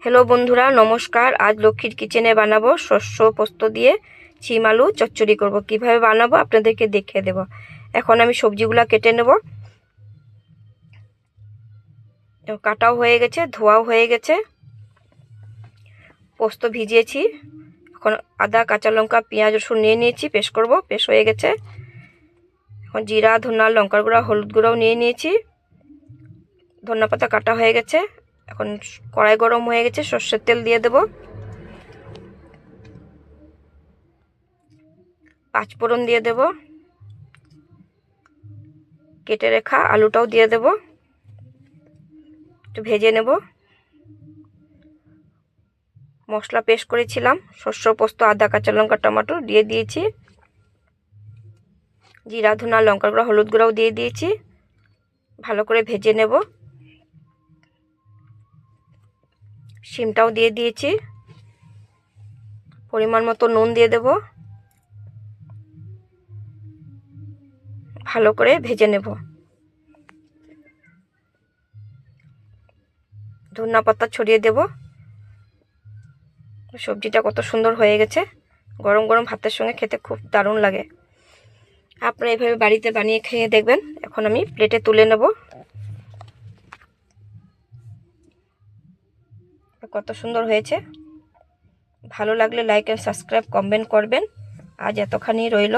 Hello বন্ধুরা, নমস্কার। আজ লক্ষ্মীর কিচেনে বানাবো শস্য পোস্ত দিয়ে শিম আলু চচ্চড়ি করব। কিভাবে বানাবো আপনাদেরকে দেখিয়ে দেব। এখন আমি সবজিগুলো কেটে নেব। কাটাও হয়ে গেছে, ধোয়াও হয়ে গেছে। পোস্ত ভিজিয়েছি। এখন আদা, কাঁচা লঙ্কা, পেঁয়াজ, রসুন নিয়ে নিয়েছি, পেস্ট করব। পেস্ট হয়ে গেছে। এখন জিরা, ধনা, লঙ্কার গুঁড়া, হলুদ গুঁড়াও নিয়ে নিয়েছি। ধনিয়া পাতা কাটা হয়ে গেছে। এখন কড়াই গরম হয়ে গেছে, সর্ষের তেল দিয়ে দেব। পাঁচফোড়ন দিয়ে দেব। কেটে রাখা আলুটাও দিয়ে দেব, একটু ভেজে নেব। মশলা পেস্ট করেছিলাম, শস্য পোস্ত, আদা, কাঁচা লঙ্কা, টমেটো দিয়ে দিয়েছি। জিরা, ধনা, লঙ্কার গুঁড়া, হলুদ গুঁড়াও দিয়ে দিয়েছি। ভালো করে ভেজে নেব। শিমটাও দিয়ে দিয়েছি। পরিমাণ মতো নুন দিয়ে দেব। ভালো করে ভেজে নেব। ধনিয়া পাতা ছড়িয়ে দেব। সবজিটা কত সুন্দর হয়ে গেছে। গরম গরম ভাতের সঙ্গে খেতে খুব দারুণ লাগে। আপনারা এইভাবে বাড়িতে বানিয়ে খেয়ে দেখবেন। এখন আমি প্লেটে তুলে নেব। কত সুন্দর হয়েছে। ভালো লাগলে লাইক এন্ড সাবস্ক্রাইব, কমেন্ট করবেন। আজ এতখানি রইল।